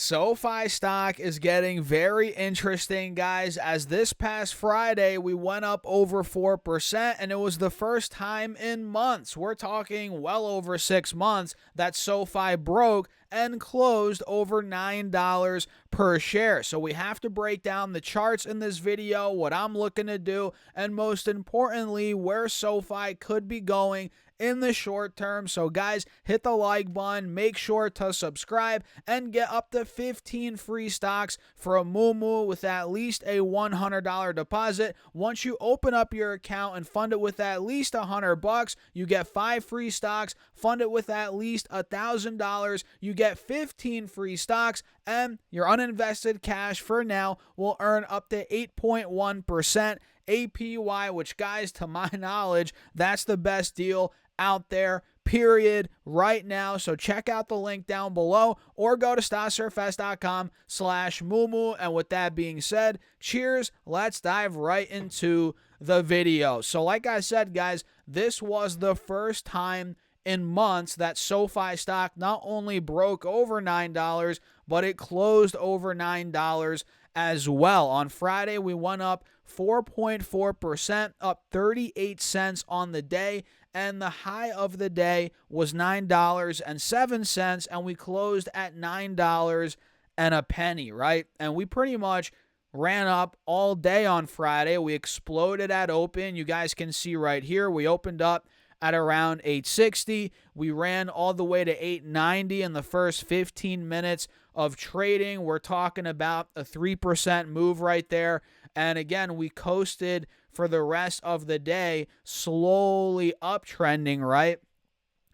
SoFi stock is getting very interesting, guys, as this past Friday we went up over 4%, and it was the first time in months. We're talking well over 6 months that SoFi broke and closed over $9 per share. So we have to break down the charts in this video, what I'm looking to do, and most importantly, where SoFi could be going in the short term. So guys, hit the like button, make sure to subscribe, and get up to 15 free stocks for a Moo with at least a $100 deposit. Once you open up your account and fund it with at least $100, you get 5 free stocks. Fund it with at least $1,000, you get 15 free stocks, and your uninvested cash for now will earn up to 8.1% APY, which, guys, to my knowledge, that's the best deal out there, period, right now. So check out the link down below or go to stocksarefest.com/moo. And with that being said, cheers. Let's dive right into the video. So like I said, guys, this was the first time in months that SoFi stock not only broke over $9, but it closed over $9 as well. On Friday, we went up 4.4%, up 38 cents on the day, and the high of the day was $9.07, and we closed at $9 and a penny, right? And we pretty much ran up all day on Friday. We exploded at open. You guys can see right here, we opened up at around 860. We ran all the way to 890 in the first 15 minutes of trading. We're talking about a 3% move right there. And again, we coasted for the rest of the day, slowly uptrending, right?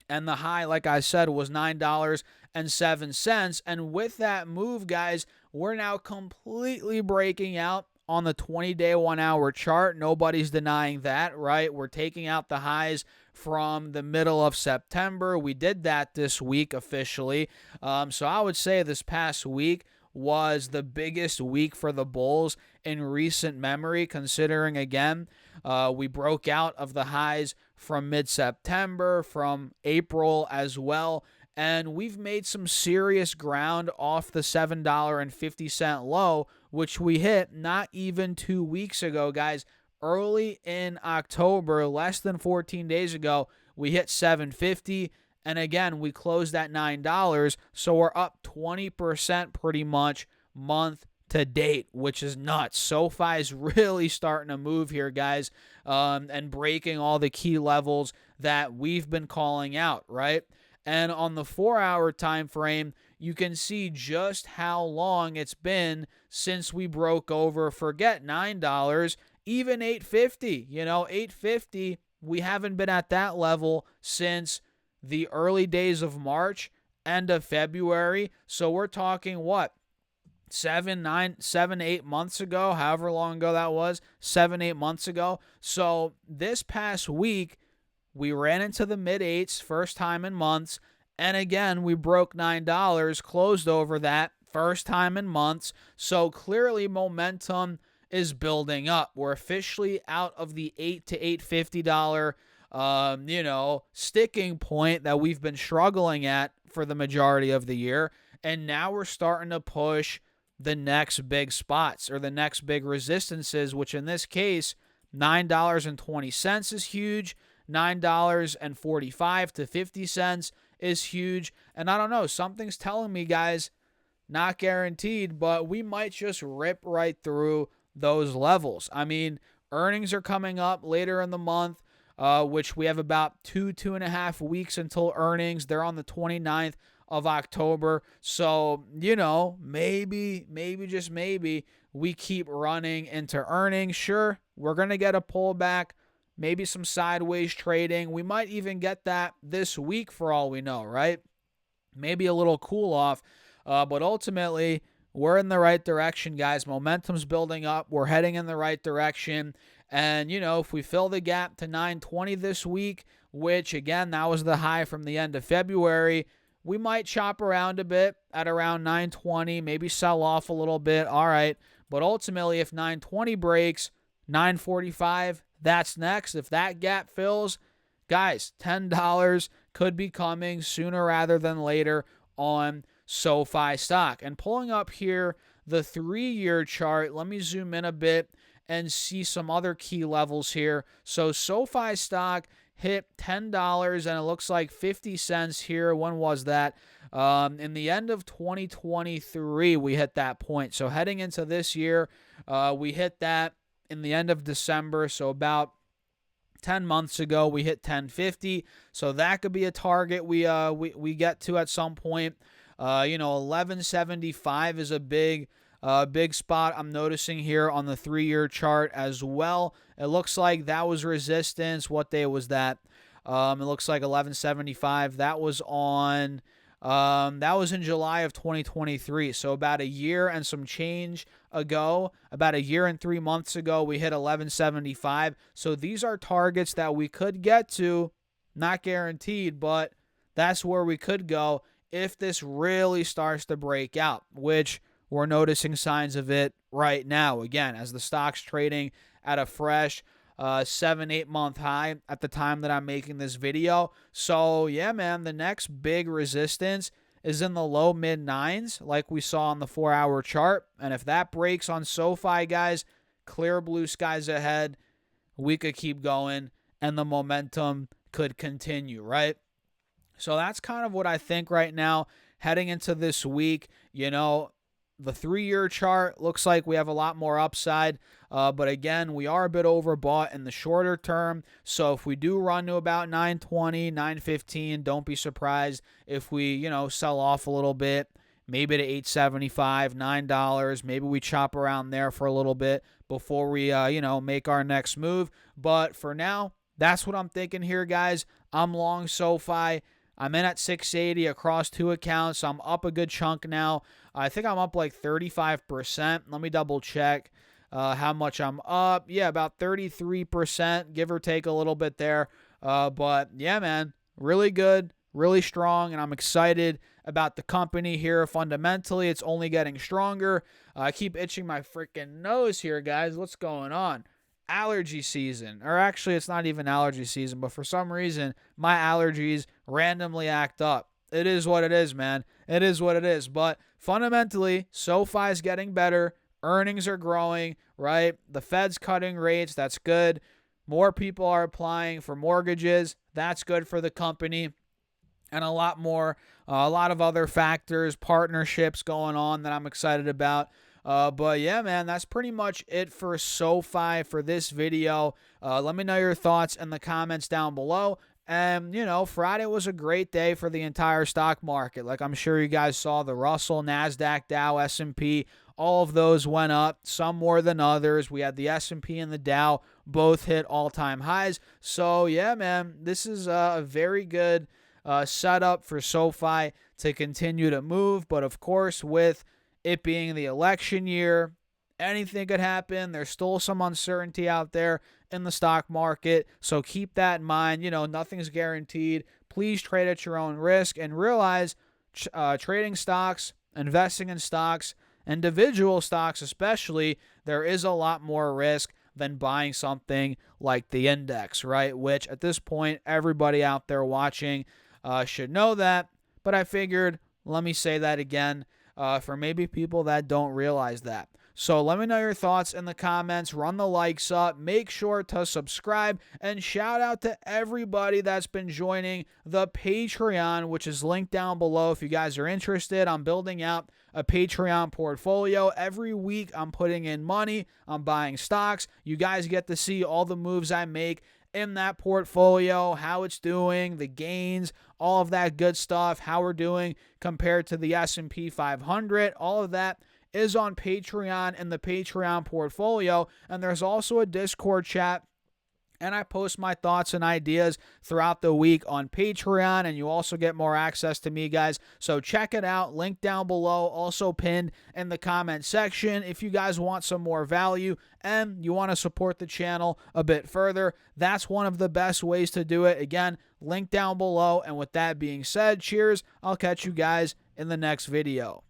And the high, like I said, was $9.07. And with that move, guys, we're now completely breaking out on the 20-day 1-hour chart. Nobody's denying that, right? We're taking out the highs from the middle of September. We did that this week officially. So I would say this past week was the biggest week for the bulls in recent memory, considering, again, we broke out of the highs from mid-September, from April as well, and we've made some serious ground off the $7.50 low, which we hit not even 2 weeks ago, guys. Early in October, less than 14 days ago, we hit $7.50. And again, we closed at $9, so we're up 20% pretty much month to date, which is nuts. SoFi is really starting to move here, guys, and breaking all the key levels that we've been calling out, right? And on the 4-hour time frame, you can see just how long it's been since we broke over, forget $9, even $8.50. You know, $8.50, we haven't been at that level since the early days of March, end of February. So we're talking what? 7, 8 months ago, however long ago that was, 7, 8 months ago. So this past week, we ran into the mid-8s, first time in months. And again, we broke $9, closed over that, first time in months. So clearly momentum is building up. We're officially out of the $8 to $8.50 sticking point that we've been struggling at for the majority of the year. And now we're starting to push the next big spots or the next big resistances, which in this case, $9.20 is huge. $9.45 to 50 cents is huge. And I don't know, something's telling me, guys, not guaranteed, but we might just rip right through those levels. I mean, earnings are coming up later in the month, which we have about 2.5 weeks until earnings. They're on the 29th of October. So, maybe, just maybe, we keep running into earnings. Sure, we're going to get a pullback, maybe some sideways trading. We might even get that this week for all we know, right? Maybe a little cool off. But ultimately, we're in the right direction, guys. Momentum's building up. We're heading in the right direction. And, if we fill the gap to 920 this week, which, again, that was the high from the end of February, we might chop around a bit at around 920, maybe sell off a little bit. All right. But ultimately, if 920 breaks, 945, that's next. If that gap fills, guys, $10 could be coming sooner rather than later on SoFi stock. And pulling up here the 3-year chart, let me zoom in a bit and see some other key levels here. So SoFi stock hit $10 and it looks like 50 cents here. When was that? In the end of 2023, we hit that point. So heading into this year, we hit that in the end of December. So about 10 months ago, we hit 10.50. So that could be a target we get to at some point. 11.75 is a big spot I'm noticing here on the 3-year chart as well. It looks like that was resistance. What day was that? It looks like 11.75. That was in July of 2023. So about a year and some change ago, about a year and 3 months ago, we hit 11.75. So these are targets that we could get to, not guaranteed, but that's where we could go if this really starts to break out, which we're noticing signs of it right now. Again, as the stock's trading at a fresh 7-8 month high at the time that I'm making this video. So yeah, man, the next big resistance is in the low mid 9s like we saw on the 4-hour chart. And if that breaks on SoFi, guys, clear blue skies ahead. We could keep going and the momentum could continue, right? So that's kind of what I think right now heading into this week. The 3-year chart looks like we have a lot more upside. But again, we are a bit overbought in the shorter term. So if we do run to about 9.20, 9.15, don't be surprised if we, sell off a little bit, maybe to 8.75, $9. Maybe we chop around there for a little bit before we, make our next move. But for now, that's what I'm thinking here, guys. I'm long SoFi. I'm in at 680 across 2 accounts. So I'm up a good chunk now. I think I'm up like 35%. Let me double check how much I'm up. Yeah, about 33%, give or take a little bit there. But yeah, man, really good, really strong, and I'm excited about the company here. Fundamentally, it's only getting stronger. I keep itching my freaking nose here, guys. What's going on? Allergy season, or actually it's not even allergy season, but for some reason my allergies randomly act up. It is what it is, man. It is what it is. But fundamentally, SoFi is getting better. Earnings are growing, right? The Fed's cutting rates. That's good. More people are applying for mortgages. That's good for the company. And a lot of other factors, partnerships going on that I'm excited about. But yeah, man, that's pretty much it for SoFi for this video. Let me know your thoughts in the comments down below. And, Friday was a great day for the entire stock market. Like I'm sure you guys saw, the Russell, NASDAQ, Dow, S&P, all of those went up, some more than others. We had the S&P and the Dow both hit all-time highs. So yeah, man, this is a very good setup for SoFi to continue to move. But of course, with it being the election year, anything could happen. There's still some uncertainty out there in the stock market. So keep that in mind. Nothing's guaranteed. Please trade at your own risk and realize trading stocks, investing in stocks, individual stocks especially, there is a lot more risk than buying something like the index, right? Which at this point, everybody out there watching should know that. But I figured, let me say that again for maybe people that don't realize that. So let me know your thoughts in the comments. Run the likes up. Make sure to subscribe. And shout out to everybody that's been joining the Patreon, which is linked down below if you guys are interested. I'm building out a Patreon portfolio. Every week I'm putting in money. I'm buying stocks. You guys get to see all the moves I make in that portfolio, how it's doing, the gains, all of that good stuff, how we're doing compared to the S&P 500. All of that is on Patreon in the Patreon portfolio. And there's also a Discord chat. And I post my thoughts and ideas throughout the week on Patreon. And you also get more access to me, guys. So check it out. Link down below. Also pinned in the comment section. If you guys want some more value and you want to support the channel a bit further, that's one of the best ways to do it. Again, link down below. And with that being said, cheers. I'll catch you guys in the next video.